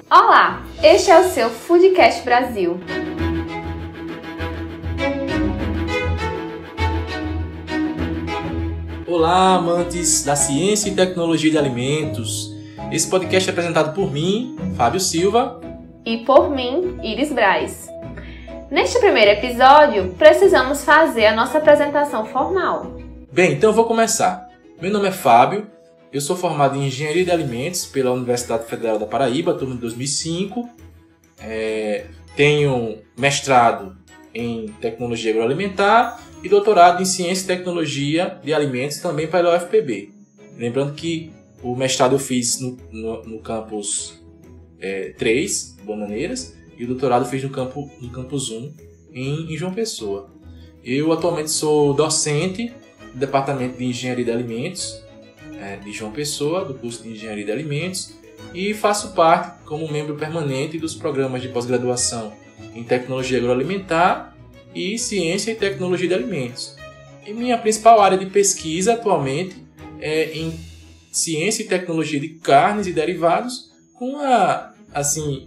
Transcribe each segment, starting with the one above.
Olá, este é o seu Foodcast Brasil. Olá, amantes da ciência e tecnologia de alimentos. Esse podcast é apresentado por mim, Fábio Silva, E por mim, Iris Braz. Neste primeiro episódio, precisamos fazer a nossa apresentação formal. Bem, então eu vou começar. Meu nome é Fábio, eu sou formado em Engenharia de Alimentos pela Universidade Federal da Paraíba, turma de 2005. Tenho mestrado em Tecnologia Agroalimentar e doutorado em Ciência e Tecnologia de Alimentos também pela UFPB. Lembrando que o mestrado eu fiz no campus 3, Bananeiras, e o doutorado eu fiz no campus 1, em João Pessoa. Eu atualmente sou docente do Departamento de Engenharia de Alimentos de João Pessoa, do curso de Engenharia de Alimentos, e faço parte como membro permanente dos programas de pós-graduação em Tecnologia Agroalimentar e Ciência e Tecnologia de Alimentos. E minha principal área de pesquisa atualmente é em Ciência e Tecnologia de Carnes e Derivados, com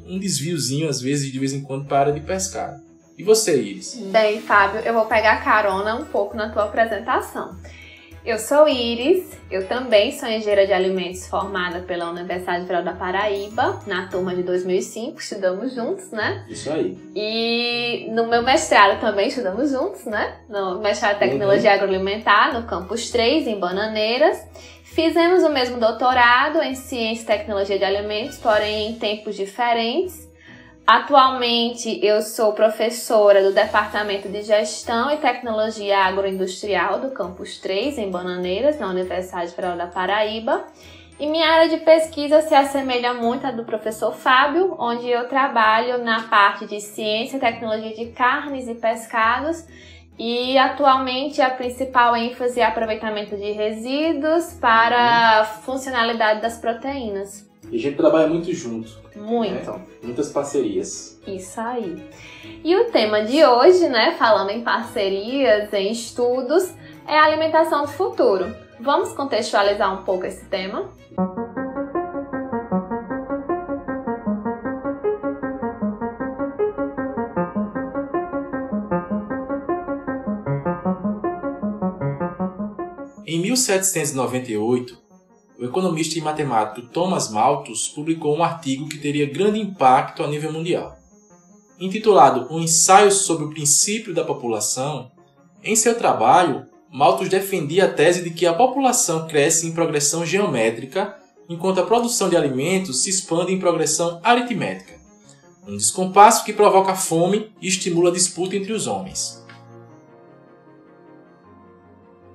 um desviozinho, às vezes, de vez em quando, para a área de pescado. E você, Iris? Bem, Fábio, eu vou pegar carona um pouco na tua apresentação. Eu sou Iris, eu também sou engenheira de alimentos formada pela Universidade Federal da Paraíba, na turma de 2005, estudamos juntos, né? Isso aí. E no meu mestrado também estudamos juntos, né? No mestrado de Tecnologia Agroalimentar, no campus 3, em Bananeiras. Fizemos o mesmo doutorado em Ciência e Tecnologia de Alimentos, porém em tempos diferentes. Atualmente eu sou professora do Departamento de Gestão e Tecnologia Agroindustrial do campus 3, em Bananeiras, na Universidade Federal da Paraíba. E minha área de pesquisa se assemelha muito à do professor Fábio, onde eu trabalho na parte de Ciência e Tecnologia de Carnes e Pescados. E atualmente a principal ênfase é aproveitamento de resíduos para a funcionalidade das proteínas. E a gente trabalha muito junto. Muito. Né? Muitas parcerias. Isso aí. E o tema de hoje, né, falando em parcerias, em estudos, é a alimentação do futuro. Vamos contextualizar um pouco esse tema? Em 1798, o economista e matemático Thomas Malthus publicou um artigo que teria grande impacto a nível mundial. Intitulado Um Ensaio sobre o Princípio da População, em seu trabalho, Malthus defendia a tese de que a população cresce em progressão geométrica, enquanto a produção de alimentos se expande em progressão aritmética, um descompasso que provoca fome e estimula a disputa entre os homens.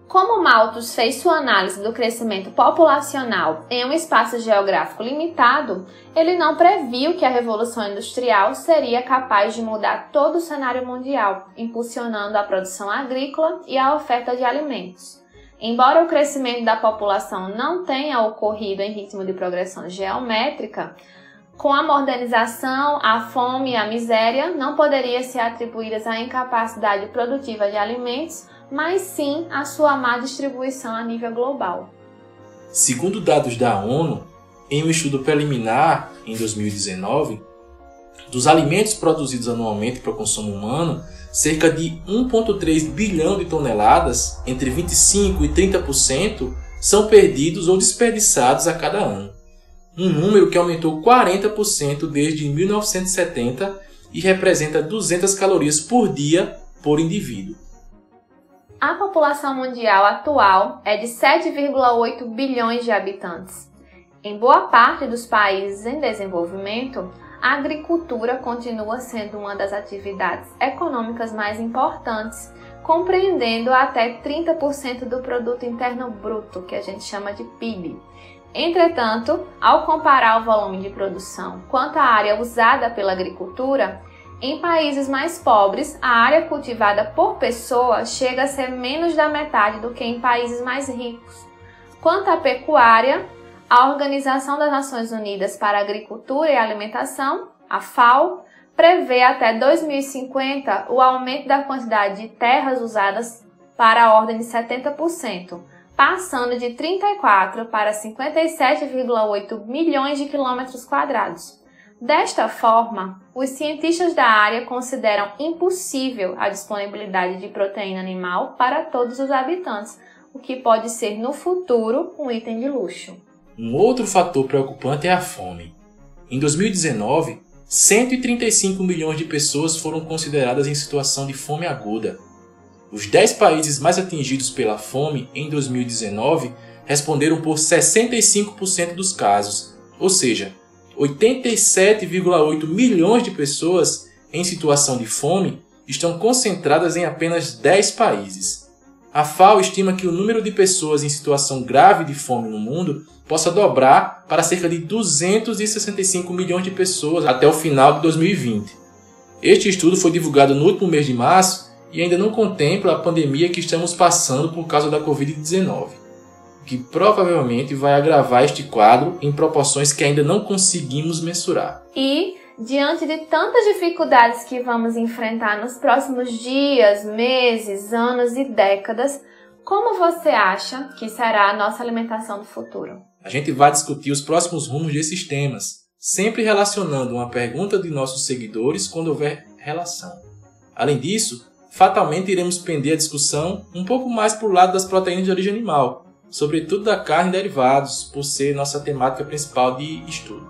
Como Malthus fez sua análise do crescimento populacional em um espaço geográfico limitado, ele não previu que a Revolução Industrial seria capaz de mudar todo o cenário mundial, impulsionando a produção agrícola e a oferta de alimentos. Embora o crescimento da população não tenha ocorrido em ritmo de progressão geométrica, com a modernização, a fome e a miséria não poderiam ser atribuídas à incapacidade produtiva de alimentos, mas sim a sua má distribuição a nível global. Segundo dados da ONU, em um estudo preliminar em 2019, dos alimentos produzidos anualmente para o consumo humano, cerca de 1,3 bilhão de toneladas, entre 25% e 30%, são perdidos ou desperdiçados a cada ano. Um número que aumentou 40% desde 1970 e representa 200 calorias por dia por indivíduo. A população mundial atual é de 7,8 bilhões de habitantes. Em boa parte dos países em desenvolvimento, a agricultura continua sendo uma das atividades econômicas mais importantes, compreendendo até 30% do produto interno bruto, que a gente chama de PIB. Entretanto, ao comparar o volume de produção quanto à área usada pela agricultura, em países mais pobres, a área cultivada por pessoa chega a ser menos da metade do que em países mais ricos. Quanto à pecuária, a Organização das Nações Unidas para a Agricultura e Alimentação, a FAO, prevê até 2050 o aumento da quantidade de terras usadas para a ordem de 70%, passando de 34 para 57,8 milhões de quilômetros quadrados. Desta forma, os cientistas da área consideram impossível a disponibilidade de proteína animal para todos os habitantes, o que pode ser no futuro um item de luxo. Um outro fator preocupante é a fome. Em 2019, 135 milhões de pessoas foram consideradas em situação de fome aguda. Os 10 países mais atingidos pela fome em 2019 responderam por 65% dos casos, ou seja, 87,8 milhões de pessoas em situação de fome estão concentradas em apenas 10 países. A FAO estima que o número de pessoas em situação grave de fome no mundo possa dobrar para cerca de 265 milhões de pessoas até o final de 2020. Este estudo foi divulgado no último mês de março e ainda não contempla a pandemia que estamos passando por causa da Covid-19, que provavelmente vai agravar este quadro em proporções que ainda não conseguimos mensurar. E, diante de tantas dificuldades que vamos enfrentar nos próximos dias, meses, anos e décadas, como você acha que será a nossa alimentação do futuro? A gente vai discutir os próximos rumos desses temas, sempre relacionando uma pergunta de nossos seguidores quando houver relação. Além disso, fatalmente iremos pender a discussão um pouco mais para o lado das proteínas de origem animal, sobretudo da carne e derivados, por ser nossa temática principal de estudo.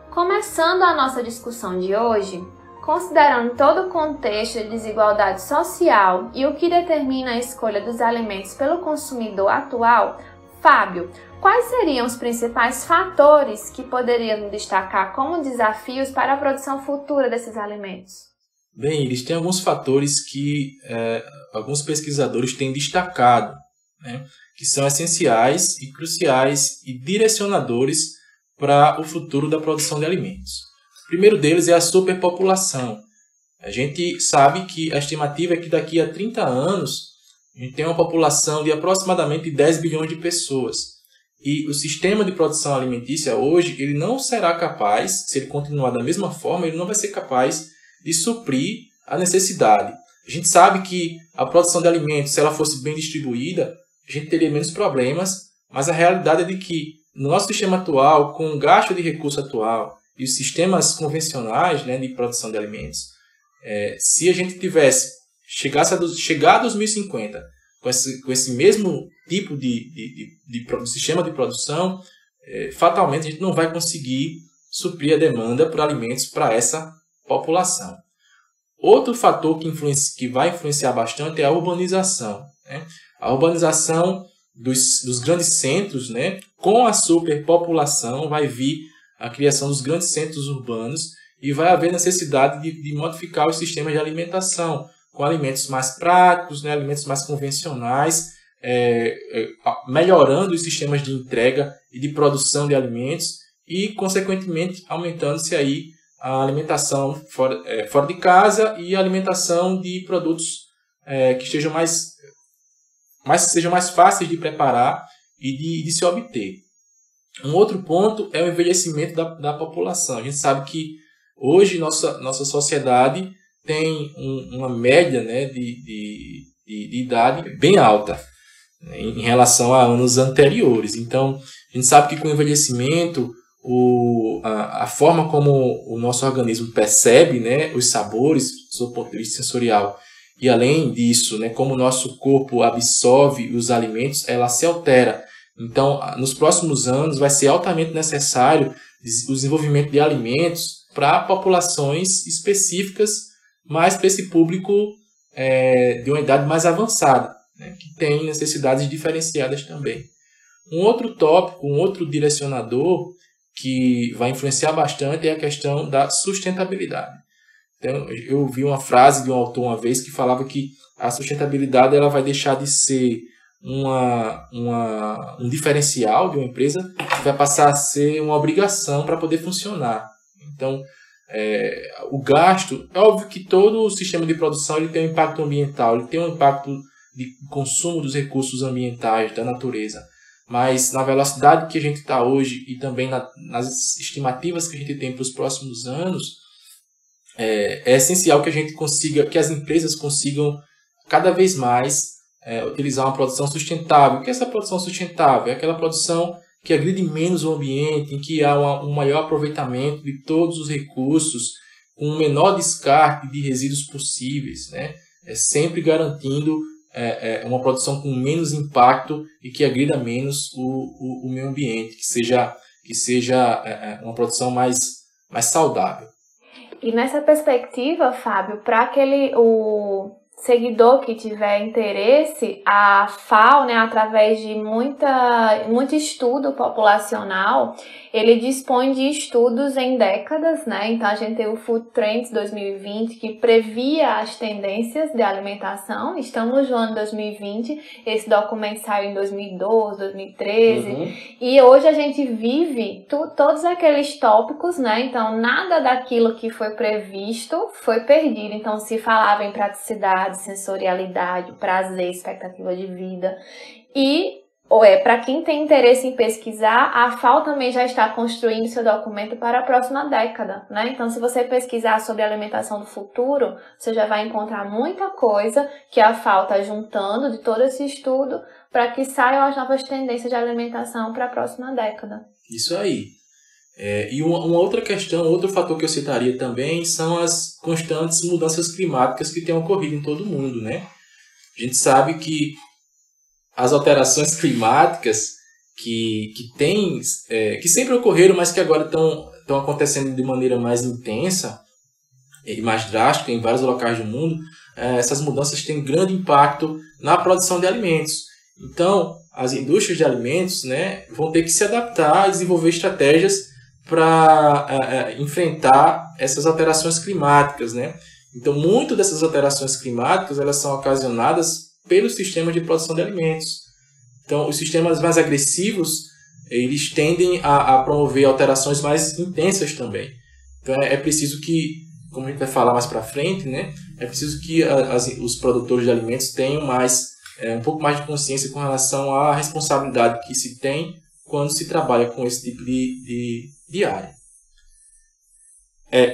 Começando a nossa discussão de hoje, considerando todo o contexto de desigualdade social e o que determina a escolha dos alimentos pelo consumidor atual, Fábio, quais seriam os principais fatores que poderiam destacar como desafios para a produção futura desses alimentos? Bem, eles têm alguns fatores que alguns pesquisadores têm destacado, né, que são essenciais e cruciais e direcionadores para o futuro da produção de alimentos. O primeiro deles é a superpopulação. A gente sabe que a estimativa é que daqui a 30 anos a gente tem uma população de aproximadamente 10 bilhões de pessoas. E o sistema de produção alimentícia hoje ele não será capaz, se ele continuar da mesma forma, ele não vai ser capaz de suprir a necessidade. A gente sabe que a produção de alimentos, se ela fosse bem distribuída, a gente teria menos problemas, mas a realidade é de que no nosso sistema atual, com o gasto de recurso atual e os sistemas convencionais, né, de produção de alimentos, se a gente chegar a 2050 com esse mesmo tipo de sistema de produção, fatalmente a gente não vai conseguir suprir a demanda por alimentos para essa população. Outro fator que vai influenciar bastante é a urbanização, né? A urbanização dos grandes centros, né? Com a superpopulação vai vir a criação dos grandes centros urbanos e vai haver necessidade de modificar os sistemas de alimentação com alimentos mais práticos, né? Alimentos mais convencionais, melhorando os sistemas de entrega e de produção de alimentos e, consequentemente, aumentando-se aí a alimentação fora de casa e a alimentação de produtos que sejam mais fáceis de preparar e de se obter. Um outro ponto é o envelhecimento da população. A gente sabe que hoje nossa sociedade tem uma média, né, de idade bem alta, né, em relação a anos anteriores. Então, a gente sabe que com o envelhecimento, a forma como o nosso organismo percebe, né, os sabores, do seu ponto de vista sensorial, e além disso, né, como o nosso corpo absorve os alimentos, ela se altera. Então, nos próximos anos, vai ser altamente necessário o desenvolvimento de alimentos para populações específicas, mas para esse público de uma idade mais avançada, né, que tem necessidades diferenciadas também. Um outro tópico, um outro direcionador que vai influenciar bastante é a questão da sustentabilidade. Então, eu vi uma frase de um autor uma vez que falava que a sustentabilidade ela vai deixar de ser um diferencial de uma empresa, que vai passar a ser uma obrigação para poder funcionar. Então, o gasto, é óbvio que todo o sistema de produção ele tem um impacto ambiental, ele tem um impacto de consumo dos recursos ambientais, da natureza. Mas na velocidade que a gente está hoje e também nas estimativas que a gente tem para os próximos anos, é essencial que a gente consiga, que as empresas consigam cada vez mais utilizar uma produção sustentável. O que é essa produção sustentável? É aquela produção que agride menos o ambiente, em que há um maior aproveitamento de todos os recursos, com o menor descarte de resíduos possíveis, né? Sempre garantindo uma produção com menos impacto e que agrida menos o meio ambiente, que seja uma produção mais saudável. E nessa perspectiva, Fábio, para o seguidor que tiver interesse, a FAO, né, através de muito estudo populacional, ele dispõe de estudos em décadas, né? Então a gente tem o Food Trends 2020, que previa as tendências de alimentação. Estamos no ano 2020, esse documento saiu em 2012, 2013, e hoje a gente vive todos aqueles tópicos, né? Então nada daquilo que foi previsto foi perdido. Então se falava em praticidade, sensorialidade, prazer, expectativa de vida. E para quem tem interesse em pesquisar, a FAO também já está construindo seu documento para a próxima década, né? Então, se você pesquisar sobre alimentação do futuro, você já vai encontrar muita coisa que a FAO está juntando de todo esse estudo para que saiam as novas tendências de alimentação para a próxima década. Isso aí. E uma outra questão, outro fator que eu citaria também são as constantes mudanças climáticas que têm ocorrido em todo o mundo, né? A gente sabe que as alterações climáticas que sempre ocorreram, mas que agora estão acontecendo de maneira mais intensa e mais drástica em vários locais do mundo, essas mudanças têm grande impacto na produção de alimentos. Então, as indústrias de alimentos, né, vão ter que se adaptar e desenvolver estratégias para enfrentar essas alterações climáticas, né? Então, muito dessas alterações climáticas elas são ocasionadas pelo sistema de produção de alimentos. Então, os sistemas mais agressivos, eles tendem a promover alterações mais intensas também. Então, é preciso que, como a gente vai falar mais para frente, né, é preciso que os produtores de alimentos tenham um pouco mais de consciência com relação à responsabilidade que se tem quando se trabalha com esse tipo de área.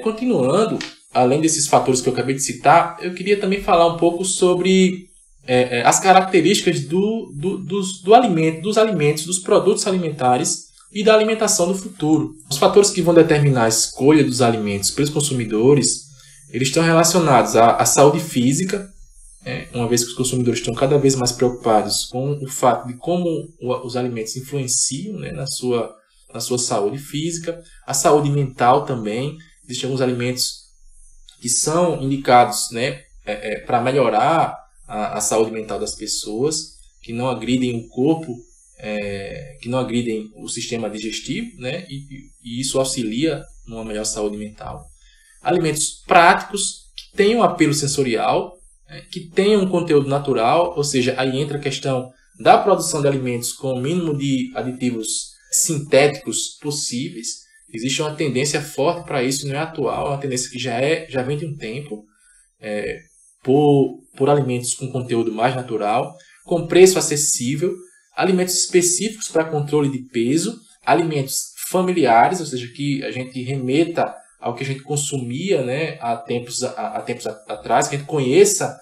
Continuando, além desses fatores que eu acabei de citar, eu queria também falar um pouco sobre as características do alimento, dos alimentos, dos produtos alimentares e da alimentação do futuro. Os fatores que vão determinar a escolha dos alimentos pelos consumidores, eles estão relacionados à saúde física, uma vez que os consumidores estão cada vez mais preocupados com o fato de como os alimentos influenciam, né, na sua saúde física, a saúde mental também. Existem alguns alimentos que são indicados, né, para melhorar a saúde mental das pessoas, que não agridem o corpo, que não agridem o sistema digestivo, né, e isso auxilia numa melhor saúde mental. Alimentos práticos, que tenham apelo sensorial, que tenham um conteúdo natural, ou seja, aí entra a questão da produção de alimentos com o mínimo de aditivos sintéticos possíveis. Existe uma tendência forte para isso, não é atual, é uma tendência que já vem de um tempo, por alimentos com conteúdo mais natural, com preço acessível, alimentos específicos para controle de peso, alimentos familiares, ou seja, que a gente remeta ao que a gente consumia, né, há tempos atrás, que a gente conheça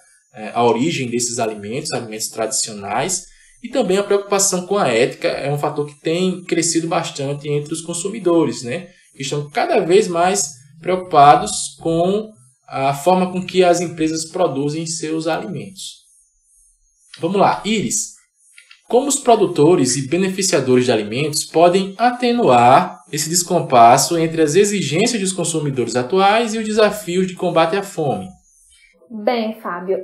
a origem desses alimentos tradicionais, e também a preocupação com a ética é um fator que tem crescido bastante entre os consumidores, né, que estão cada vez mais preocupados com a forma com que as empresas produzem seus alimentos. Vamos lá, Iris. Como os produtores e beneficiadores de alimentos podem atenuar esse descompasso entre as exigências dos consumidores atuais e os desafios de combate à fome? Bem, Fábio,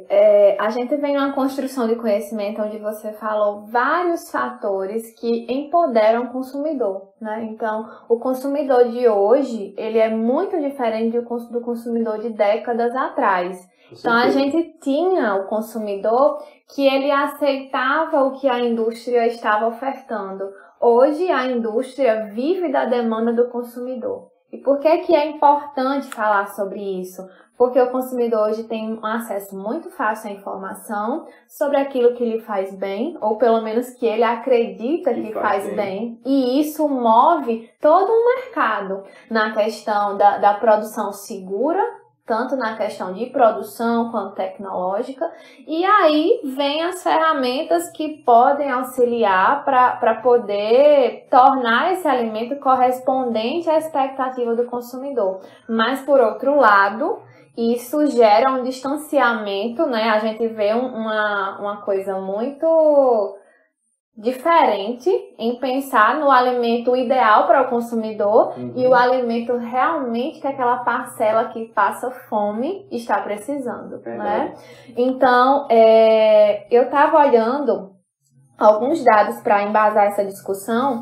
a gente vem numa construção de conhecimento onde você falou vários fatores que empoderam o consumidor, né? Então, o consumidor de hoje, ele é muito diferente do consumidor de décadas atrás. Então, a gente tinha o consumidor que ele aceitava o que a indústria estava ofertando. Hoje, a indústria vive da demanda do consumidor. E por que é importante falar sobre isso? Porque o consumidor hoje tem um acesso muito fácil à informação sobre aquilo que lhe faz bem, ou pelo menos que ele acredita que faz bem. E isso move todo um mercado na questão da produção segura, tanto na questão de produção quanto tecnológica, e aí vem as ferramentas que podem auxiliar para poder tornar esse alimento correspondente à expectativa do consumidor. Mas, por outro lado, isso gera um distanciamento, né? A gente vê uma coisa muito diferente em pensar no alimento ideal para o consumidor e o alimento realmente que aquela parcela que passa fome está precisando, né? Então, eu estava olhando alguns dados para embasar essa discussão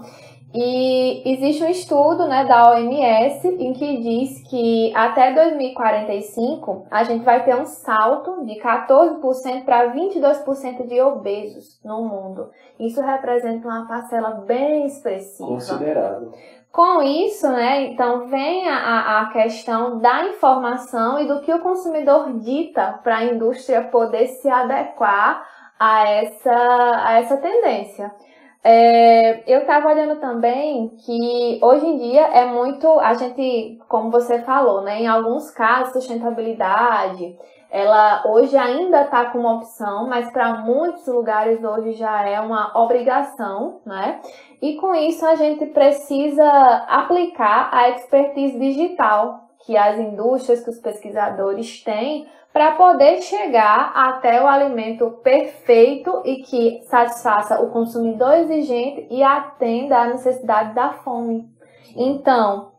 e existe um estudo, né, da OMS em que diz que até 2045 a gente vai ter um salto de 14% para 22% de obesos no mundo. Isso representa uma parcela bem expressiva. Considerável. Com isso, né, então vem a questão da informação e do que o consumidor dita para a indústria poder se adequar a essa tendência. Eu estava olhando também que hoje em dia é muito, a gente, como você falou, né, em alguns casos, sustentabilidade, ela hoje ainda está como opção, mas para muitos lugares hoje já é uma obrigação, né? E com isso a gente precisa aplicar a expertise digital que as indústrias, que os pesquisadores têm, para poder chegar até o alimento perfeito e que satisfaça o consumidor exigente e atenda à necessidade da fome. Então,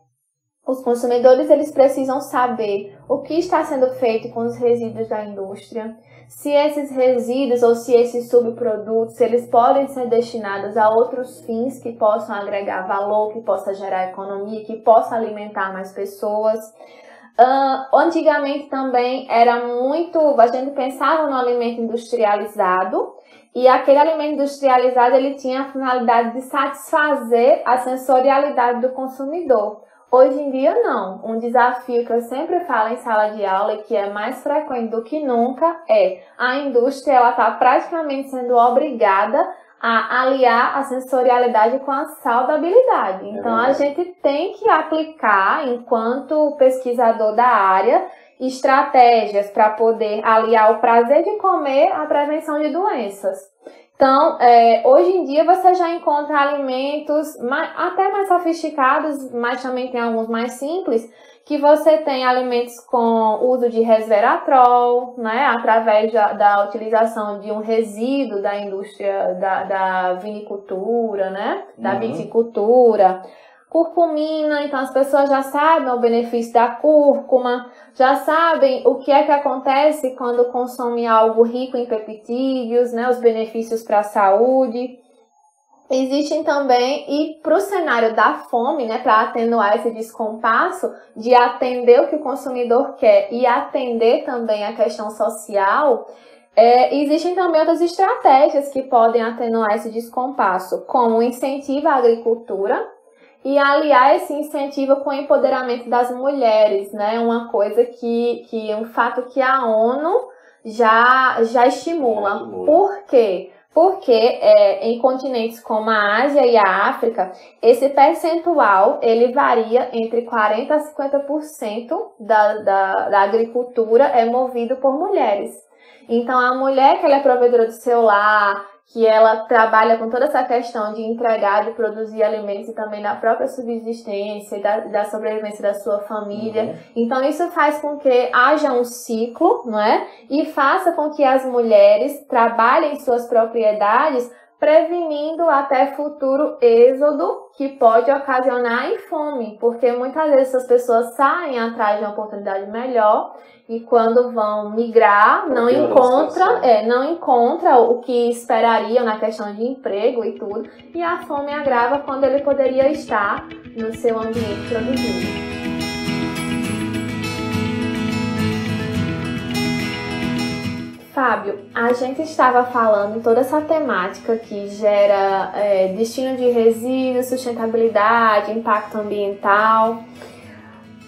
os consumidores eles precisam saber o que está sendo feito com os resíduos da indústria, se esses resíduos ou se esses subprodutos eles podem ser destinados a outros fins que possam agregar valor, que possa gerar economia, que possa alimentar mais pessoas. Antigamente também era muito, a gente pensava no alimento industrializado e aquele alimento industrializado ele tinha a finalidade de satisfazer a sensorialidade do consumidor. Hoje em dia não, um desafio que eu sempre falo em sala de aula e que é mais frequente do que nunca é a indústria ela está praticamente sendo obrigada a aliar a sensorialidade com a saudabilidade. Então, a gente tem que aplicar, enquanto pesquisador da área, estratégias para poder aliar o prazer de comer à prevenção de doenças. Então, hoje em dia você já encontra alimentos até mais sofisticados, mas também tem alguns mais simples, que você tem alimentos com uso de resveratrol, né, através da utilização de um resíduo da indústria da vinicultura, né, da viticultura. Curcumina, então as pessoas já sabem o benefício da cúrcuma, já sabem o que é que acontece quando consome algo rico em peptídeos, né, os benefícios para a saúde. Existem também, e para o cenário da fome, né, para atenuar esse descompasso de atender o que o consumidor quer e atender também a questão social, existem também outras estratégias que podem atenuar esse descompasso, como o incentivo à agricultura e aliar esse incentivo com o empoderamento das mulheres, né, uma coisa um fato que a ONU já estimula. Por quê? Porque em continentes como a Ásia e a África, esse percentual ele varia entre 40% a 50% da agricultura é movido por mulheres. Então, a mulher que ela é provedora do seu lar, que ela trabalha com toda essa questão de entregar, de produzir alimentos e também da própria subsistência e da sobrevivência da sua família. Então, isso faz com que haja um ciclo, não é? E faça com que as mulheres trabalhem suas propriedades, prevenindo até futuro êxodo que pode ocasionar em fome, porque muitas vezes essas pessoas saem atrás de uma oportunidade melhor e quando vão migrar não encontra o que esperariam na questão de emprego e tudo, e a fome agrava quando ele poderia estar no seu ambiente produzido. Fábio, a gente estava falando toda essa temática que gera destino de resíduos, sustentabilidade, impacto ambiental.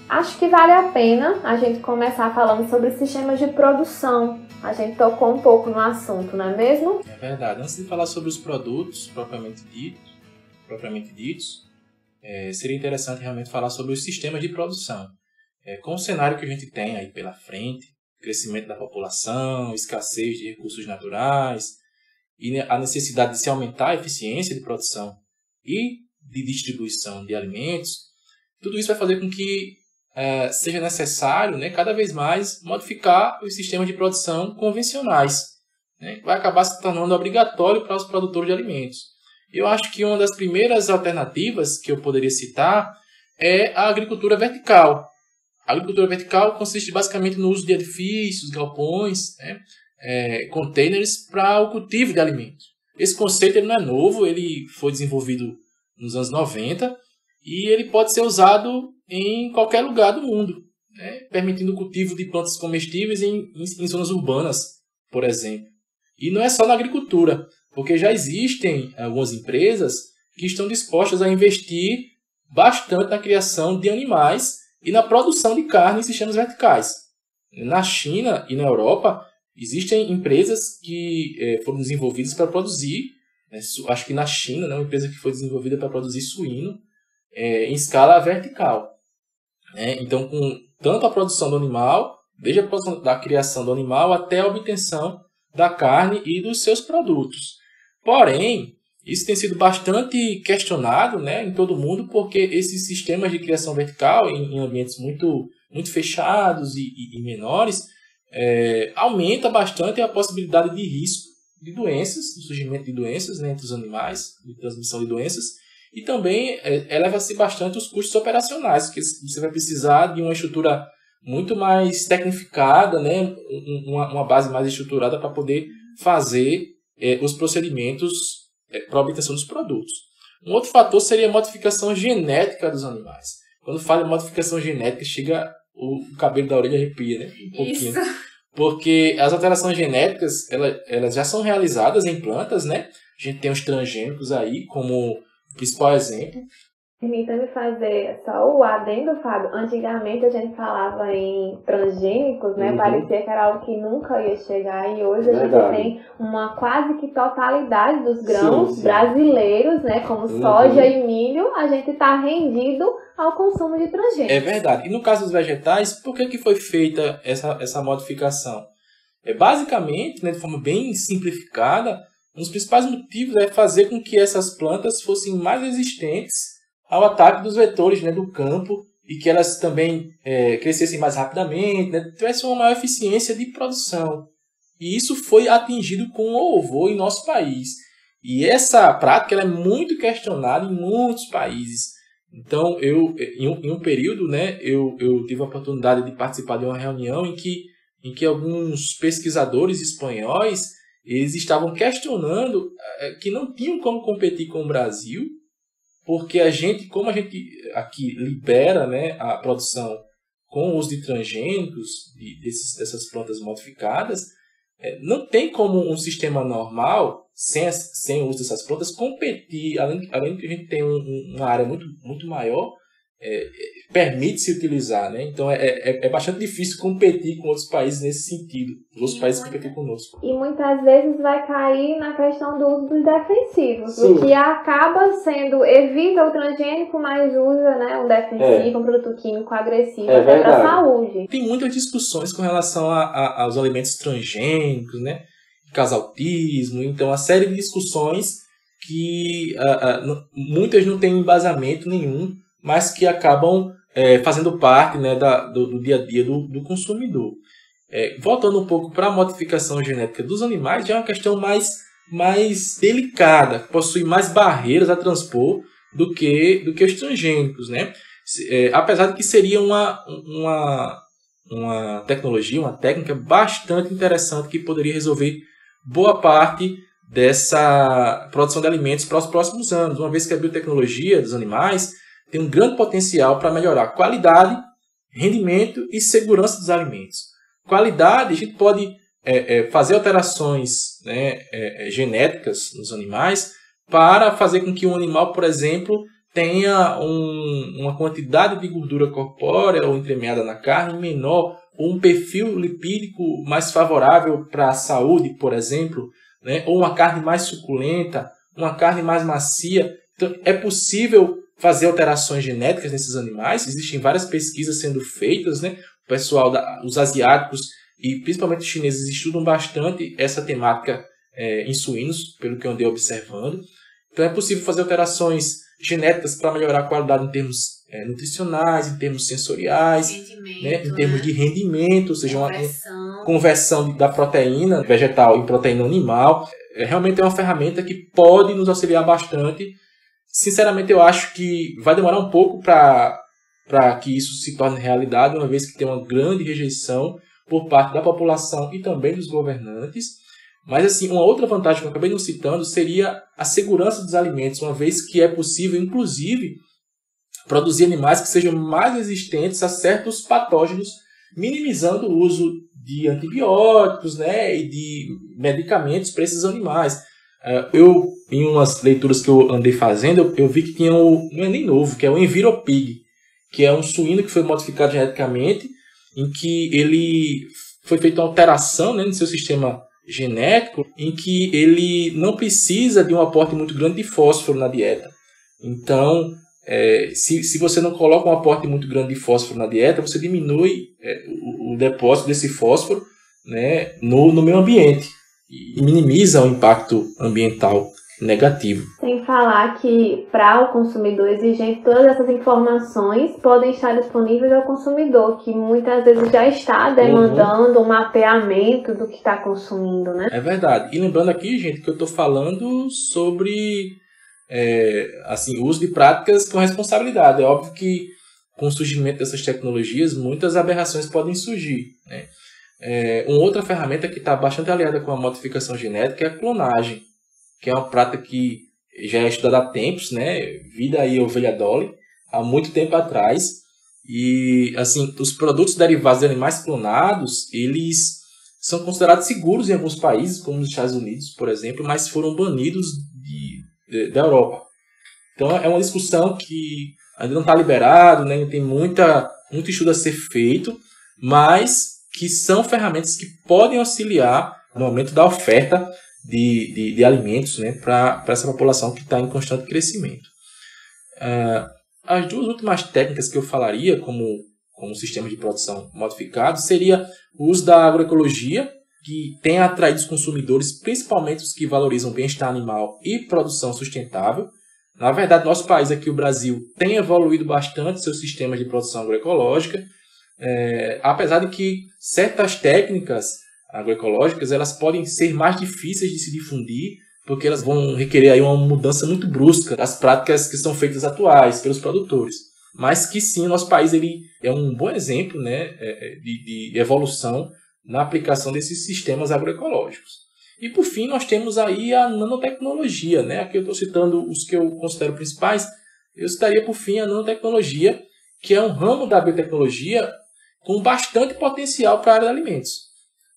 Acho que vale a pena a gente começar falando sobre sistemas de produção. A gente tocou um pouco no assunto, não é mesmo? É verdade. Antes de falar sobre os produtos propriamente ditos, seria interessante realmente falar sobre os sistemas de produção. com o cenário que a gente tem aí pela frente, crescimento da população, escassez de recursos naturais e a necessidade de se aumentar a eficiência de produção e de distribuição de alimentos, tudo isso vai fazer com que seja necessário, né, cada vez mais modificar os sistemas de produção convencionais. Né? Vai acabar se tornando obrigatório para os produtores de alimentos. Eu acho que uma das primeiras alternativas que eu poderia citar é a agricultura vertical. A agricultura vertical consiste basicamente no uso de edifícios, galpões, né, containers para o cultivo de alimentos. Esse conceito ele não é novo, ele foi desenvolvido nos anos 90 e ele pode ser usado em qualquer lugar do mundo, né, permitindo o cultivo de plantas comestíveis em zonas urbanas, por exemplo. E não é só na agricultura, porque já existem algumas empresas que estão dispostas a investir bastante na criação de animais e na produção de carne em sistemas verticais. Na China e na Europa, existem empresas que foram desenvolvidas para produzir, acho que na China, né, uma empresa que foi desenvolvida para produzir suíno em escala vertical. Então, com tanto a produção do animal, desde a produção da criação do animal até a obtenção da carne e dos seus produtos. Porém, isso tem sido bastante questionado, né, em todo o mundo, porque esses sistemas de criação vertical em ambientes muito fechados e menores aumenta bastante a possibilidade de risco de doenças, do surgimento de doenças, né, entre os animais, de transmissão de doenças, e também eleva-se bastante os custos operacionais, porque você vai precisar de uma estrutura muito mais tecnificada, né, uma base mais estruturada para poder fazer os procedimentos para a obtenção dos produtos. Um outro fator seria a modificação genética dos animais. Quando fala em modificação genética, chega o cabelo da orelha arrepia, né? Um pouquinho. Isso. Porque as alterações genéticas, elas já são realizadas em plantas, né? A gente tem os transgênicos aí como o principal exemplo. Permita-me fazer só o adendo, Fábio. Antigamente a gente falava em transgênicos, né? Parecia que era algo que nunca ia chegar, e hoje a gente tem uma quase que totalidade dos grãos brasileiros, né? Como soja e milho, a gente está rendido ao consumo de transgênicos. É verdade. E no caso dos vegetais, por que foi feita essa modificação? Basicamente, né, de forma bem simplificada, um dos principais motivos é fazer com que essas plantas fossem mais resistentes ao ataque dos vetores, né, do campo, e que elas também crescessem mais rapidamente, né, tivessem uma maior eficiência de produção. E isso foi atingido com louvor em nosso país. E essa prática ela é muito questionada em muitos países. Então, em um período, né, eu tive a oportunidade de participar de uma reunião em que alguns pesquisadores espanhóis eles estavam questionando que não tinham como competir com o Brasil, porque como a gente aqui libera, né, a produção com o uso de transgênicos, dessas plantas modificadas, não tem como um sistema normal, sem o uso dessas plantas, competir, além que a gente tem uma área muito, muito maior, permite-se utilizar, né? Então é bastante difícil competir com outros países nesse sentido, os outros países competir conosco. E muitas vezes vai cair na questão do uso dos defensivos, o que acaba sendo, evita o transgênico, mas usa, né, um defensivo, um produto químico agressivo até para a saúde. Tem muitas discussões com relação aos alimentos transgênicos, né? Casaltismo, então uma série de discussões que muitas não têm embasamento nenhum, mas que acabam fazendo parte, né, do dia a dia do consumidor. Voltando um pouco para a modificação genética dos animais, já é uma questão mais delicada, possui mais barreiras a transpor do que os transgênicos, né? Apesar de que seria uma tecnologia, uma técnica bastante interessante que poderia resolver boa parte dessa produção de alimentos para os próximos anos, uma vez que a biotecnologia dos animais tem um grande potencial para melhorar qualidade, rendimento e segurança dos alimentos. Qualidade, a gente pode fazer alterações, né, genéticas nos animais para fazer com que um animal, por exemplo, tenha uma quantidade de gordura corpórea ou entremeada na carne menor, ou um perfil lipídico mais favorável para a saúde, por exemplo, né, ou uma carne mais suculenta, uma carne mais macia. Então, é possível fazer alterações genéticas nesses animais. Existem várias pesquisas sendo feitas, né? O pessoal, os asiáticos e principalmente os chineses estudam bastante essa temática em suínos, pelo que eu andei observando. Então é possível fazer alterações genéticas para melhorar a qualidade em termos nutricionais, em termos sensoriais, né? Em termos de rendimento, ou seja, uma conversão da proteína vegetal em proteína animal. Realmente é uma ferramenta que pode nos auxiliar bastante. Sinceramente, eu acho que vai demorar um pouco para que isso se torne realidade, uma vez que tem uma grande rejeição por parte da população e também dos governantes. Mas, assim, uma outra vantagem que eu acabei não citando seria a segurança dos alimentos, uma vez que é possível, inclusive, produzir animais que sejam mais resistentes a certos patógenos, minimizando o uso de antibióticos, né, e de medicamentos para esses animais. Em umas leituras que eu andei fazendo, eu vi que tinha não é nem novo, que é o Enviropig, que é um suíno que foi modificado geneticamente, em que ele foi feita uma alteração, né, no seu sistema genético, em que ele não precisa de um aporte muito grande de fósforo na dieta. Então, se você não coloca um aporte muito grande de fósforo na dieta, você diminui o depósito desse fósforo, né, no meio ambiente e minimiza o impacto ambiental negativo. Sem falar que para o consumidor exigente, todas essas informações podem estar disponíveis ao consumidor, que muitas vezes já está demandando um mapeamento do que está consumindo, né? É verdade. E lembrando aqui, gente, que eu estou falando sobre assim, o uso de práticas com responsabilidade. É óbvio que com o surgimento dessas tecnologias, muitas aberrações podem surgir, né? Uma outra ferramenta que está bastante aliada com a modificação genética é a clonagem, que é uma prática que já é estudada há tempos, né? Vida aí a ovelha Dolly, há muito tempo atrás. E, assim, os produtos derivados de animais clonados, eles são considerados seguros em alguns países, como nos Estados Unidos, por exemplo, mas foram banidos da Europa. Então, é uma discussão que ainda não está liberado, né? Ainda tem muito estudo a ser feito, mas que são ferramentas que podem auxiliar no aumento da oferta de alimentos, né, para essa população que está em constante crescimento. As duas últimas técnicas que eu falaria como sistema de produção modificado seria o uso da agroecologia, que tem atraído os consumidores, principalmente os que valorizam o bem-estar animal e produção sustentável. Na verdade, nosso país aqui, o Brasil, tem evoluído bastante seus sistemas de produção agroecológica, apesar de que certas técnicas agroecológicas elas podem ser mais difíceis de se difundir, porque elas vão requerer aí uma mudança muito brusca das práticas que são feitas atuais pelos produtores. Mas que sim, o nosso país ele é um bom exemplo, né, de evolução na aplicação desses sistemas agroecológicos. E por fim, nós temos aí a nanotecnologia, né? Aqui eu estou citando os que eu considero principais. Eu citaria por fim a nanotecnologia, que é um ramo da biotecnologia com bastante potencial para a área de alimentos.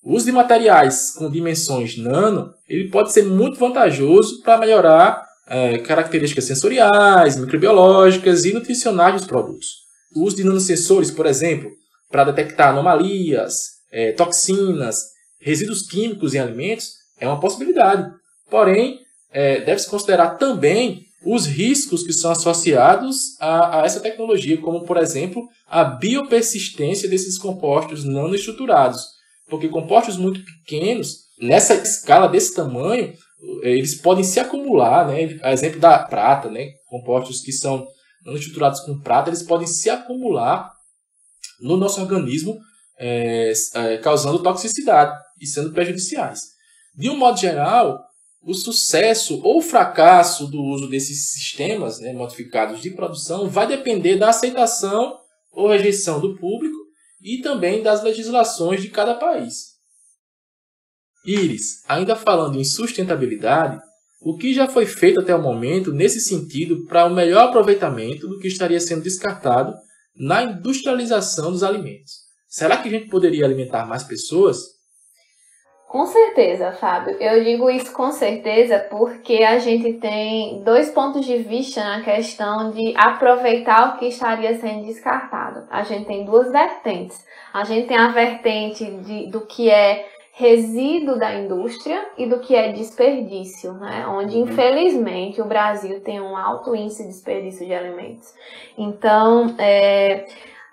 O uso de materiais com dimensões nano ele pode ser muito vantajoso para melhorar características sensoriais, microbiológicas e nutricionais dos produtos. O uso de nanosensores, por exemplo, para detectar anomalias, toxinas, resíduos químicos em alimentos, é uma possibilidade. Porém, deve-se considerar também os riscos que são associados a essa tecnologia, como, por exemplo, a biopersistência desses compostos nanoestruturados. Porque compostos muito pequenos, nessa escala desse tamanho, eles podem se acumular, né? A exemplo da prata, né? Compostos que são nanoestruturados com prata, eles podem se acumular no nosso organismo, causando toxicidade e sendo prejudiciais. De um modo geral, o sucesso ou fracasso do uso desses sistemas, né, modificados de produção vai depender da aceitação ou rejeição do público e também das legislações de cada país. Iris, ainda falando em sustentabilidade, o que já foi feito até o momento nesse sentido para o melhor aproveitamento do que estaria sendo descartado na industrialização dos alimentos? Será que a gente poderia alimentar mais pessoas? Com certeza, Fábio. Eu digo isso com certeza porque a gente tem dois pontos de vista na questão de aproveitar o que estaria sendo descartado. A gente tem duas vertentes. A gente tem a vertente do que é resíduo da indústria e do que é desperdício, né? Onde, infelizmente, o Brasil tem um alto índice de desperdício de alimentos. Então,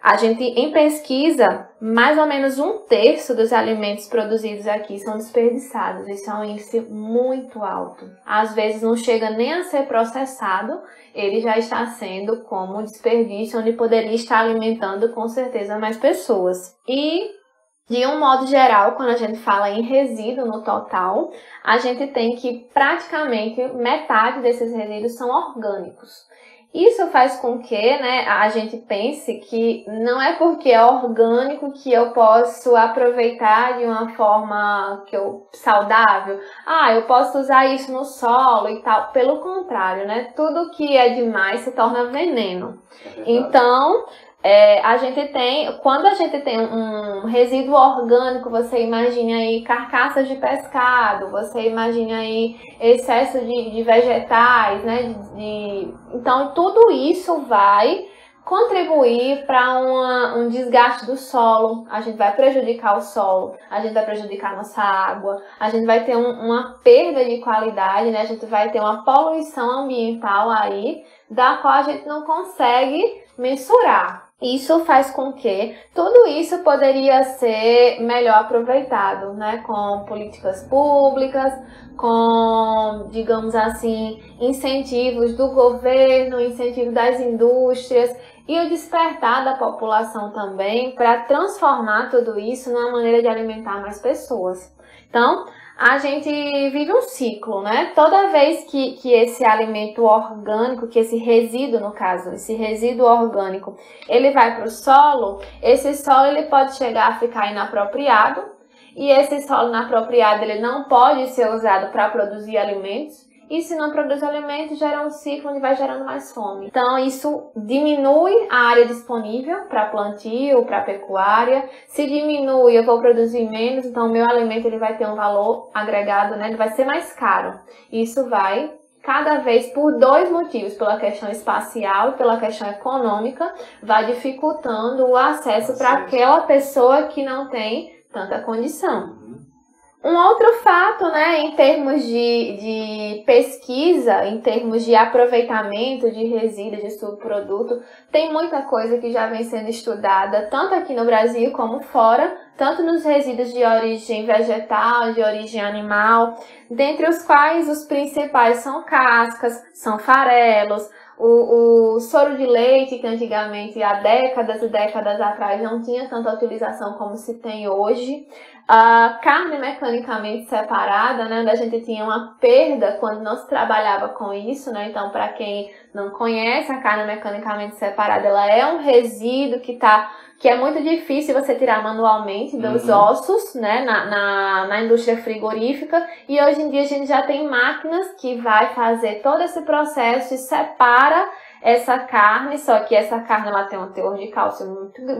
a gente, em pesquisa, mais ou menos 1/3 dos alimentos produzidos aqui são desperdiçados. Isso é um índice muito alto. Às vezes não chega nem a ser processado, ele já está sendo como desperdício, onde poderia estar alimentando com certeza mais pessoas. E, de um modo geral, quando a gente fala em resíduo no total, a gente tem que praticamente metade desses resíduos são orgânicos. Isso faz com que, né, a gente pense que não é porque é orgânico que eu posso aproveitar de uma forma saudável. Eu posso usar isso no solo e tal. Pelo contrário, né? Tudo que é demais se torna veneno. Então, quando a gente tem um resíduo orgânico, você imagine aí carcaças de pescado, você imagine aí excesso de vegetais, né? Então, tudo isso vai contribuir para um desgaste do solo, a gente vai prejudicar o solo, a gente vai prejudicar a nossa água, a gente vai ter uma perda de qualidade, né? A gente vai ter uma poluição ambiental aí, da qual a gente não consegue mensurar. Isso faz com que tudo isso poderia ser melhor aproveitado, né? Com políticas públicas, com, digamos assim, incentivos do governo, incentivos das indústrias e o despertar da população também para transformar tudo isso numa maneira de alimentar mais pessoas. Então, a gente vive um ciclo, né? Toda vez que esse alimento orgânico, que esse resíduo, no caso, esse resíduo orgânico, ele vai para o solo, esse solo ele pode chegar a ficar inapropriado, e esse solo inapropriado ele não pode ser usado para produzir alimentos, e se não produz alimentos, gera um ciclo onde vai gerando mais fome. Então, isso diminui a área disponível para plantio, para pecuária. Se diminui, eu vou produzir menos, então o meu alimento ele vai ter um valor agregado, né? Ele vai ser mais caro. Isso vai cada vez por 2 motivos, pela questão espacial e pela questão econômica, vai dificultando o acesso para aquela pessoa que não tem tanta condição. Um outro fato, né, em termos de pesquisa, em termos de aproveitamento de resíduos, de subproduto, tem muita coisa que já vem sendo estudada, tanto aqui no Brasil como fora, tanto nos resíduos de origem vegetal, de origem animal, dentre os quais os principais são cascas, são farelos, o soro de leite, que antigamente, há décadas e décadas atrás, não tinha tanta utilização como se tem hoje. A carne mecanicamente separada, né, onde a gente tinha uma perda quando não se trabalhava com isso, né? Então, para quem não conhece, a carne mecanicamente separada, ela é um resíduo que é muito difícil você tirar manualmente dos ossos, né, na indústria frigorífica, e hoje em dia a gente já tem máquinas que vai fazer todo esse processo e separa essa carne, só que essa carne ela tem um teor de cálcio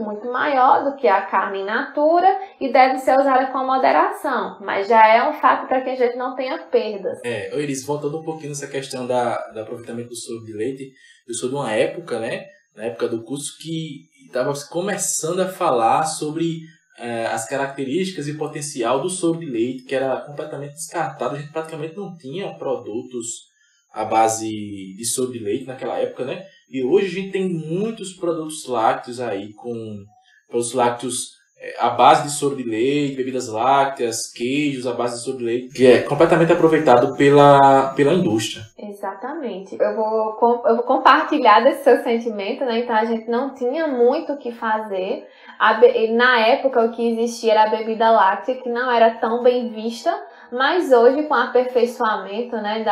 muito maior do que a carne in natura e deve ser usada com moderação, mas já é um fato para que a gente não tenha perdas. Eles voltando um pouquinho nessa questão do aproveitamento do soro de leite, eu sou de uma época, né, na época do curso, que estava começando a falar sobre as características e potencial do soro de leite, que era completamente descartado, a gente praticamente não tinha produtos à base de soro de leite naquela época, né? E hoje a gente tem muitos produtos lácteos aí, com produtos lácteos à base de soro de leite, bebidas lácteas, queijos à base de soro de leite, que é completamente aproveitado pela indústria. Exatamente. Eu vou compartilhar desse seu sentimento, né? Então a gente não tinha muito o que fazer. Na época o que existia era a bebida láctea, que não era tão bem vista, mas hoje com o aperfeiçoamento, né,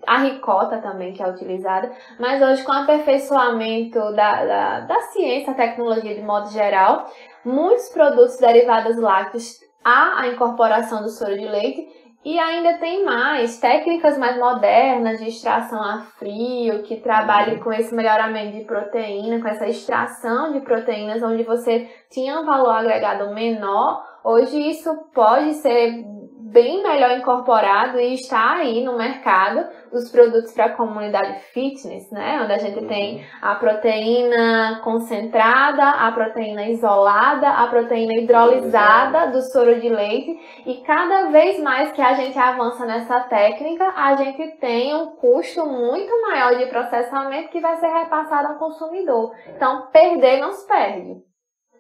a ricota também que é utilizada, mas hoje com o aperfeiçoamento da ciência, a tecnologia de modo geral, muitos produtos derivados lácteos há a incorporação do soro de leite e ainda tem mais técnicas mais modernas de extração a frio, que trabalham com esse melhoramento de proteína, com essa extração de proteínas, onde você tinha um valor agregado menor. Hoje isso pode ser bem melhor incorporado e está aí no mercado os produtos para a comunidade fitness, né? Onde a gente tem a proteína concentrada, a proteína isolada, a proteína hidrolisada do soro de leite, e cada vez mais que a gente avança nessa técnica, a gente tem um custo muito maior de processamento que vai ser repassado ao consumidor. Então, perder não se perde.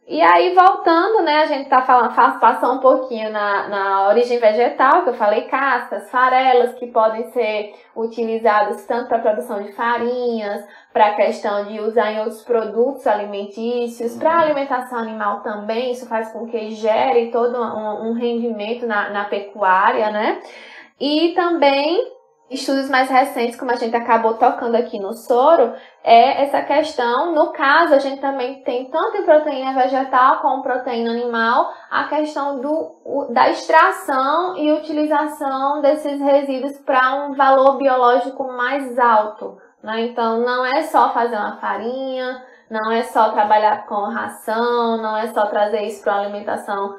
E aí, voltando, né, a gente tá falando, passou um pouquinho na origem vegetal, que eu falei cascas, farelas, que podem ser utilizadas tanto para a produção de farinhas, para a questão de usar em outros produtos alimentícios, para alimentação animal também, isso faz com que gere todo um rendimento na pecuária, né? E também estudos mais recentes, como a gente acabou tocando aqui no soro, é essa questão, no caso, a gente também tem tanto em proteína vegetal como proteína animal, a questão da extração e utilização desses resíduos para um valor biológico mais alto, né? Então, não é só fazer uma farinha, não é só trabalhar com ração, não é só trazer isso para uma alimentação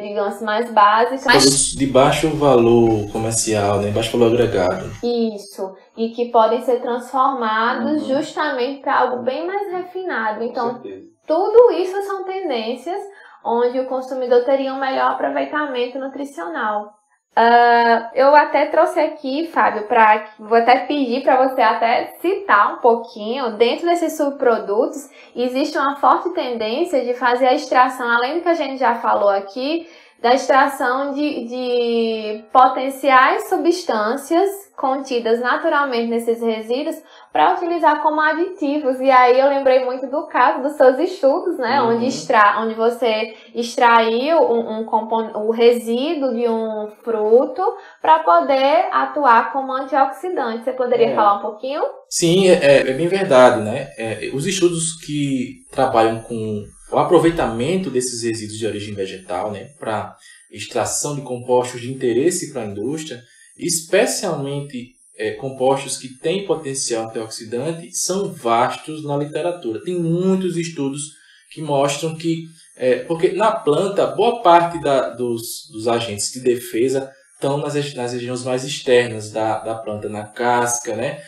digamos, mais básicas. Produtos de baixo valor comercial, né? Baixo valor agregado. Isso. E que podem ser transformados justamente para algo bem mais refinado. Então, tudo isso são tendências onde o consumidor teria um melhor aproveitamento nutricional. Eu até trouxe aqui, Fábio, vou até pedir para você até citar um pouquinho. Dentro desses subprodutos, existe uma forte tendência de fazer a extração, além do que a gente já falou aqui, da extração de potenciais substâncias contidas naturalmente nesses resíduos para utilizar como aditivos. E aí eu lembrei muito do caso dos seus estudos, né? Onde você extraiu o resíduo de um fruto para poder atuar como antioxidante. Você poderia falar um pouquinho? Sim, é bem verdade, né? Os estudos que trabalham com o aproveitamento desses resíduos de origem vegetal, né, para extração de compostos de interesse para a indústria, especialmente compostos que têm potencial antioxidante, são vastos na literatura. Tem muitos estudos que mostram que, porque na planta, boa parte dos agentes de defesa estão nas regiões mais externas da planta, na casca, né?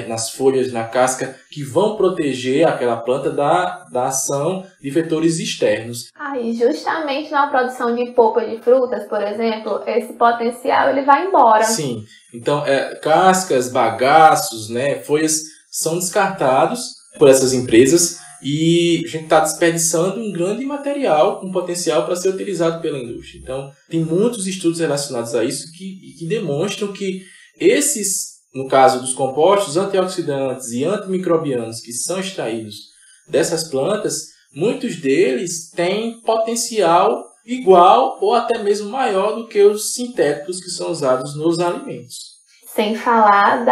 Nas folhas, na casca, que vão proteger aquela planta da ação de vetores externos. E justamente na produção de polpa de frutas, por exemplo, esse potencial ele vai embora. Sim, então cascas, bagaços, né? Folhas são descartados por essas empresas e a gente está desperdiçando um grande material com potencial para ser utilizado pela indústria. Então, tem muitos estudos relacionados a isso que demonstram que esses, no caso dos compostos antioxidantes e antimicrobianos que são extraídos dessas plantas, muitos deles têm potencial igual ou até mesmo maior do que os sintéticos que são usados nos alimentos. Sem falar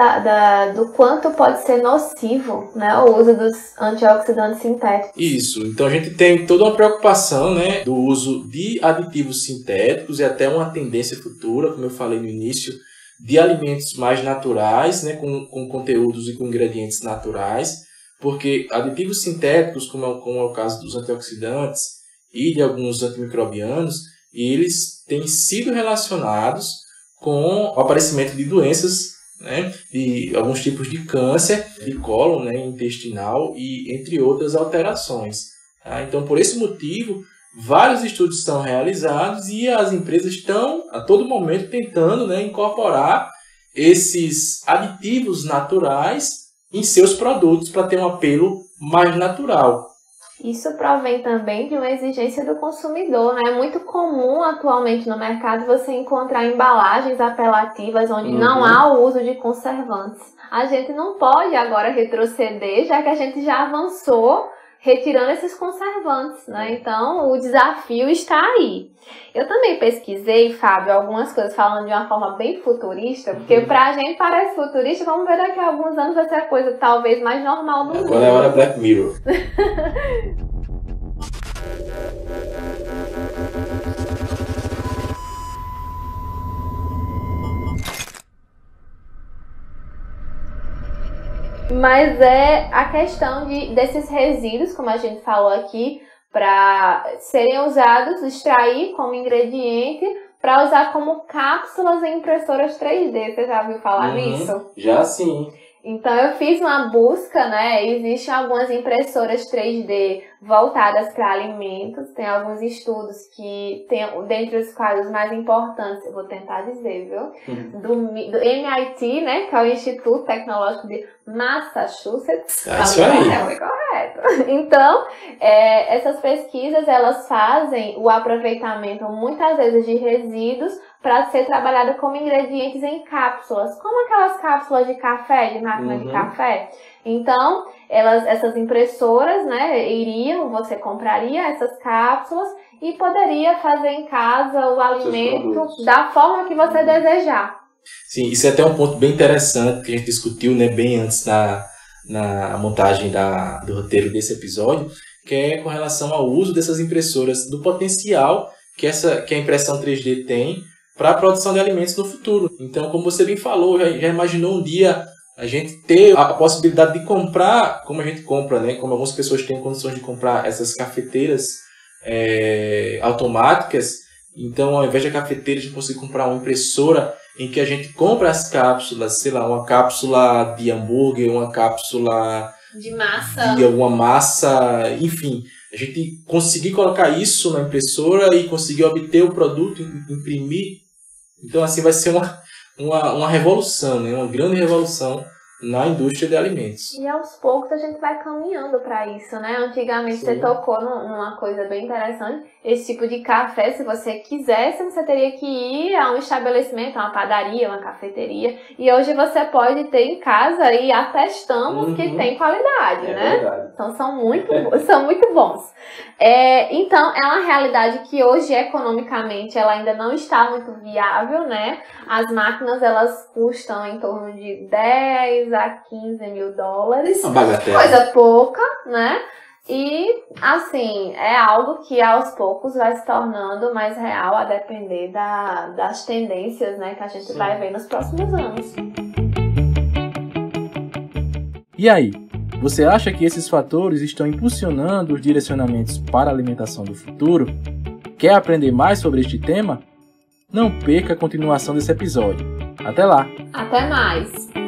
do quanto pode ser nocivo, né, o uso dos antioxidantes sintéticos. Isso, então a gente tem toda uma preocupação, né, do uso de aditivos sintéticos e até uma tendência futura, como eu falei no início, de alimentos mais naturais, né, com conteúdos e com ingredientes naturais, porque aditivos sintéticos, como é o caso dos antioxidantes e de alguns antimicrobianos, eles têm sido relacionados com o aparecimento de doenças, né, de alguns tipos de câncer de cólon, né, intestinal e entre outras alterações. Tá? Então, por esse motivo, vários estudos são realizados e as empresas estão a todo momento tentando, né, incorporar esses aditivos naturais em seus produtos para ter um apelo mais natural. Isso provém também de uma exigência do consumidor, né? É muito comum atualmente no mercado você encontrar embalagens apelativas onde não há o uso de conservantes. A gente não pode agora retroceder, já que a gente já avançou retirando esses conservantes, né? Então, o desafio está aí. Eu também pesquisei, Fábio, algumas coisas falando de uma forma bem futurista, porque pra gente parece futurista, vamos ver daqui a alguns anos vai ser a coisa talvez mais normal do mundo. Agora é a hora Black Mirror. Mas é a questão desses resíduos, como a gente falou aqui, para serem usados, extrair como ingrediente para usar como cápsulas em impressoras 3D. Você já ouviu falar nisso? Já sim. Então eu fiz uma busca, né? Existem algumas impressoras 3D voltadas para alimentos. Tem alguns estudos que tem, dentre os quais os mais importantes, eu vou tentar dizer, viu? Do MIT, né? Que é o Instituto Tecnológico de Massachusetts. Isso aí. É muito correto. Então, essas pesquisas, elas fazem o aproveitamento, muitas vezes, de resíduos para ser trabalhada como ingredientes em cápsulas, como aquelas cápsulas de café, de máquina de café. Então, essas impressoras, né, você compraria essas cápsulas e poderia fazer em casa o alimento da forma que você desejar. Sim, isso é até um ponto bem interessante que a gente discutiu, né, bem antes na montagem do roteiro desse episódio, que é com relação ao uso dessas impressoras, do potencial que a impressão 3D tem para a produção de alimentos no futuro. Então, como você bem falou, já imaginou um dia a gente ter a possibilidade de comprar, como a gente compra, né? Como algumas pessoas têm condições de comprar essas cafeteiras automáticas. Então, ao invés da cafeteira, a gente consegue comprar uma impressora em que a gente compra as cápsulas, sei lá, uma cápsula de hambúrguer, uma cápsula de massa, de alguma massa, enfim. A gente conseguir colocar isso na impressora e conseguir obter o produto, imprimir. Então, assim, vai ser uma revolução, né? Uma grande revolução na indústria de alimentos. E aos poucos a gente vai caminhando para isso, né? Antigamente você tocou numa coisa bem interessante. Esse tipo de café, se você quisesse, você teria que ir a um estabelecimento, uma padaria, uma cafeteria. E hoje você pode ter em casa e atestamos que tem qualidade, né? Verdade. Então são muito bons. Então é uma realidade que hoje economicamente ela ainda não está muito viável, né? As máquinas elas custam em torno de 10 a 15 mil dólares. Uma bagatela. Coisa pouca, né? E, assim, é algo que aos poucos vai se tornando mais real a depender das tendências, né, que a gente vai ver nos próximos anos. E aí, você acha que esses fatores estão impulsionando os direcionamentos para a alimentação do futuro? Quer aprender mais sobre este tema? Não perca a continuação desse episódio. Até lá! Até mais!